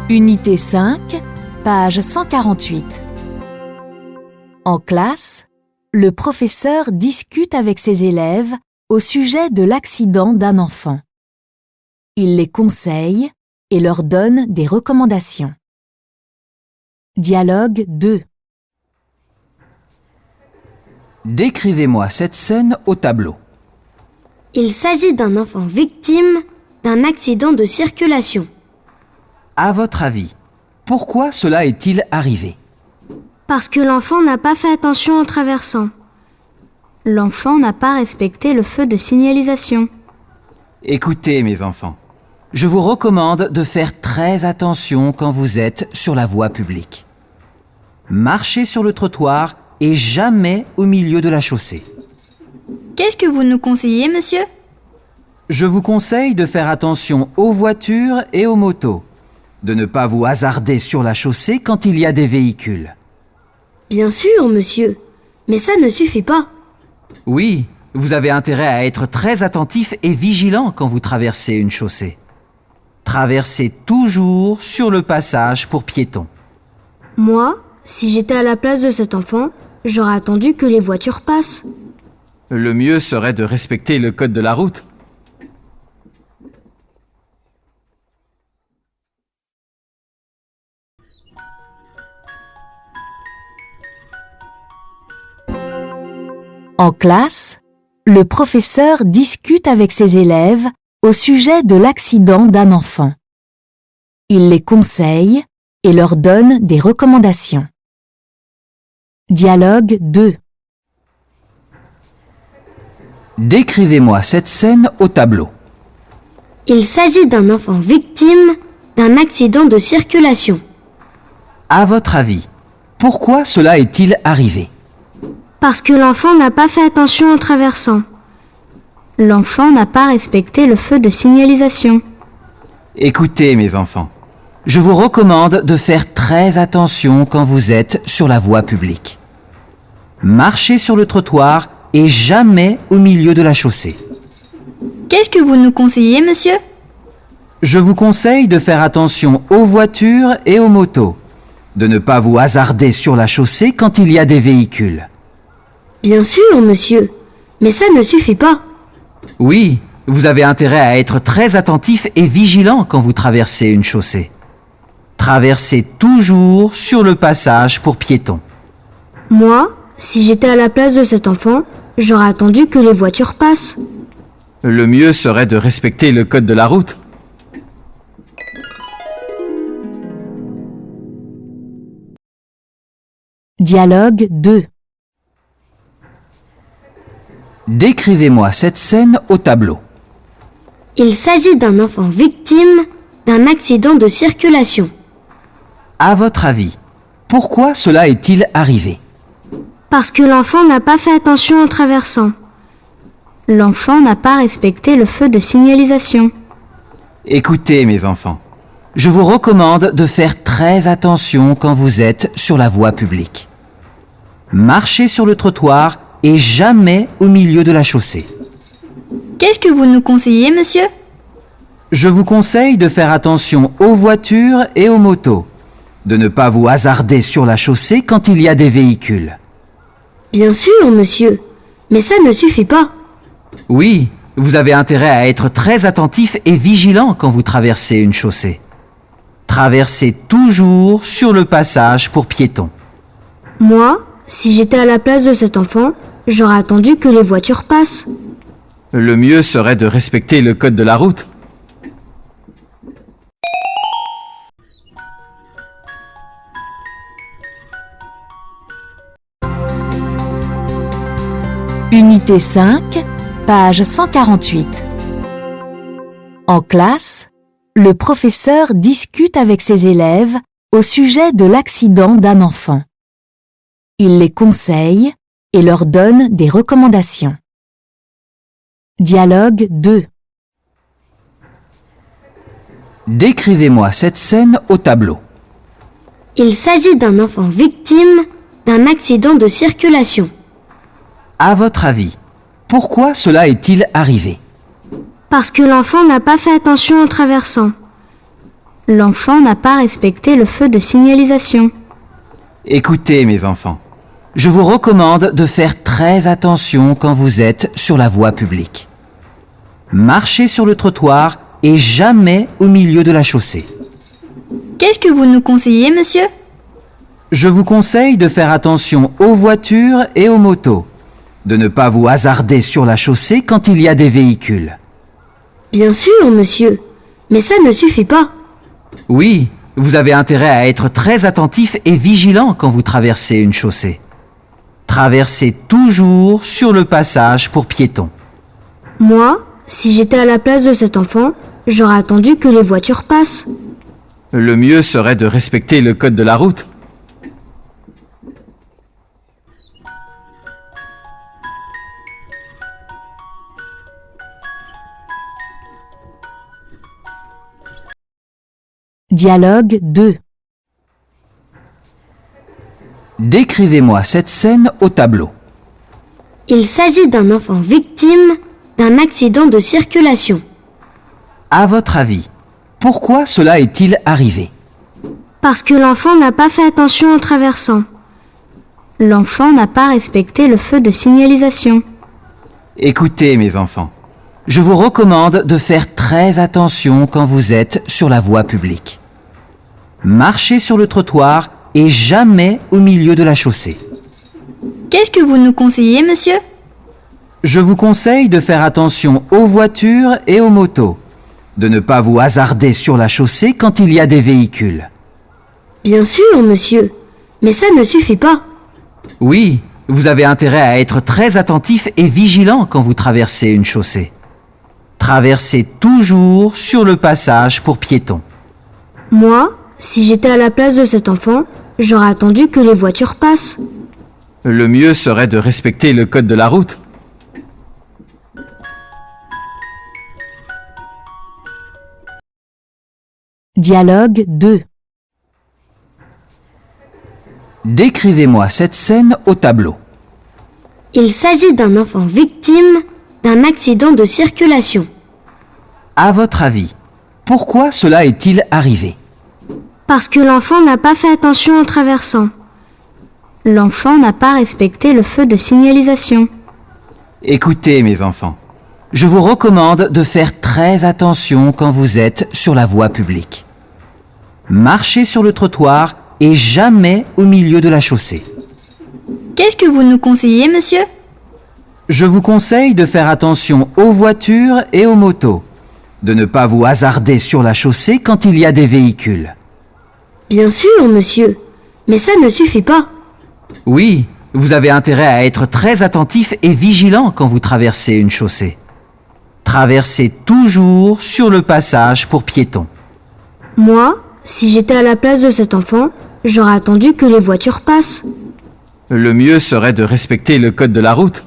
Unité 5, page 148. En classe, le professeur discute avec ses élèves au sujet de l'accident d'un enfant. Il les conseille et leur donne des recommandations. Dialogue 2. Décrivez-moi cette scène au tableau. Il s'agit d'un enfant victime d'un accident de circulation. À votre avis, pourquoi cela est-il arrivé? Parce que l'enfant n'a pas fait attention en traversant. L'enfant n'a pas respecté le feu de signalisation. Écoutez mes enfants, je vous recommande de faire très attention quand vous êtes sur la voie publique. Marchez sur le trottoir et jamais au milieu de la chaussée. Qu'est-ce que vous nous conseillez, monsieur? Je vous conseille de faire attention aux voitures et aux motos, de ne pas vous hasarder sur la chaussée quand il y a des véhicules. Bien sûr, monsieur, mais ça ne suffit pas. Oui, vous avez intérêt à être très attentif et vigilant quand vous traversez une chaussée. Traversez toujours sur le passage pour piétons. Moi, si j'étais à la place de cet enfant, j'aurais attendu que les voitures passent. Le mieux serait de respecter le code de la route. En classe, le professeur discute avec ses élèves au sujet de l'accident d'un enfant. Il les conseille et leur donne des recommandations. Dialogue 2. Décrivez-moi cette scène au tableau. Il s'agit d'un enfant victime d'un accident de circulation. À votre avis, pourquoi cela est-il arrivé? Parce que l'enfant n'a pas fait attention en traversant. L'enfant n'a pas respecté le feu de signalisation. Écoutez mes enfants, je vous recommande de faire très attention quand vous êtes sur la voie publique. Marchez sur le trottoir et jamais au milieu de la chaussée. Qu'est-ce que vous nous conseillez, monsieur? Je vous conseille de faire attention aux voitures et aux motos, de ne pas vous hasarder sur la chaussée quand il y a des véhicules. Bien sûr, monsieur, mais ça ne suffit pas. Oui, vous avez intérêt à être très attentif et vigilant quand vous traversez une chaussée. Traversez toujours sur le passage pour piétons. Moi, si j'étais à la place de cet enfant, j'aurais attendu que les voitures passent. Le mieux serait de respecter le code de la route. Dialogue 2. Décrivez-moi cette scène au tableau. Il s'agit d'un enfant victime d'un accident de circulation. À votre avis, pourquoi cela est-il arrivé? Parce que l'enfant n'a pas fait attention en traversant. L'enfant n'a pas respecté le feu de signalisation. L'enfant n'a pas respecté le feu de signalisation. Dialogue 3. Décrivez-moi cette scène au tableau. Il s'agit d'un enfant victime d'un accident de circulation. À votre avis, pourquoi cela est-il arrivé? Parce que l'enfant n'a pas fait attention en traversant. L'enfant n'a pas respecté le feu de signalisation. Écoutez mes enfants, je vous recommande de faire très attention quand vous êtes sur la voie publique. Marchez sur le trottoir et jamais au milieu de la chaussée. Qu'est-ce que vous nous conseillez, monsieur? Je vous conseille de faire attention aux voitures et aux motos, de ne pas vous hasarder sur la chaussée quand il y a des véhicules. Bien sûr, monsieur, mais ça ne suffit pas. Oui, vous avez intérêt à être très attentif et vigilant quand vous traversez une chaussée. Traversez toujours sur le passage pour piétons. Moi, si j'étais à la place de cet enfant, j'aurais attendu que les voitures passent. Le mieux serait de respecter le code de la route. Unité 5, page 148. En classe, le professeur discute avec ses élèves au sujet de l'accident d'un enfant. Il les conseille et leur donne des recommandations. Dialogue 2. Décrivez-moi cette scène au tableau. Il s'agit d'un enfant victime d'un accident de circulation. À votre avis, pourquoi cela est-il arrivé? Parce que l'enfant n'a pas fait attention en traversant. L'enfant n'a pas respecté le feu de signalisation. Écoutez mes enfants, je vous recommande de faire très attention quand vous êtes sur la voie publique. Marchez sur le trottoir et jamais au milieu de la chaussée. Qu'est-ce que vous nous conseillez, monsieur? Je vous conseille de faire attention aux voitures et aux motos, de ne pas vous hasarder sur la chaussée quand il y a des véhicules. Bien sûr, monsieur. Mais ça ne suffit pas. Oui, vous avez intérêt à être très attentif et vigilant quand vous traversez une chaussée. Traversez toujours sur le passage pour piétons. Moi, si j'étais à la place de cet enfant, j'aurais attendu que les voitures passent. Le mieux serait de respecter le code de la route. Dialogue 2. Décrivez-moi cette scène au tableau. Il s'agit d'un enfant victime d'un accident de circulation. À votre avis, pourquoi cela est-il arrivé? Parce que l'enfant n'a pas fait attention en traversant. L'enfant n'a pas respecté le feu de signalisation. Écoutez mes enfants, je vous recommande de faire très attention quand vous êtes sur la voie publique. Marchez sur le trottoir et jamais au milieu de la chaussée. Qu'est-ce que vous nous conseillez, monsieur? Je vous conseille de faire attention aux voitures et aux motos, de ne pas vous hasarder sur la chaussée quand il y a des véhicules. Bien sûr, monsieur. Mais ça ne suffit pas. Oui, vous avez intérêt à être très attentif et vigilant quand vous traversez une chaussée. Traversez toujours sur le passage pour piétons. Moi, si j'étais à la place de cet enfant, j'aurais attendu que les voitures passent. Le mieux serait de respecter le code de la route. Dialogue 2. Décrivez-moi cette scène au tableau. Il s'agit d'un enfant victime d'un accident de circulation. À votre avis, pourquoi cela est-il arrivé? Parce que l'enfant n'a pas fait attention en traversant. L'enfant n'a pas respecté le feu de signalisation. Écoutez mes enfants, je vous recommande de faire très attention quand vous êtes sur la voie publique. Marchez sur le trottoir et jamais au milieu de la chaussée. Qu'est-ce que vous nous conseillez, monsieur? Je vous conseille de faire attention aux voitures et aux motos, de ne pas vous hasarder sur la chaussée quand il y a des véhicules. Bien sûr, monsieur. Mais ça ne suffit pas. Oui, vous avez intérêt à être très attentif et vigilant quand vous traversez une chaussée. Traversez toujours sur le passage pour piétons. Moi, si j'étais à la place de cet enfant, j'aurais attendu que les voitures passent. Le mieux serait de respecter le code de la route.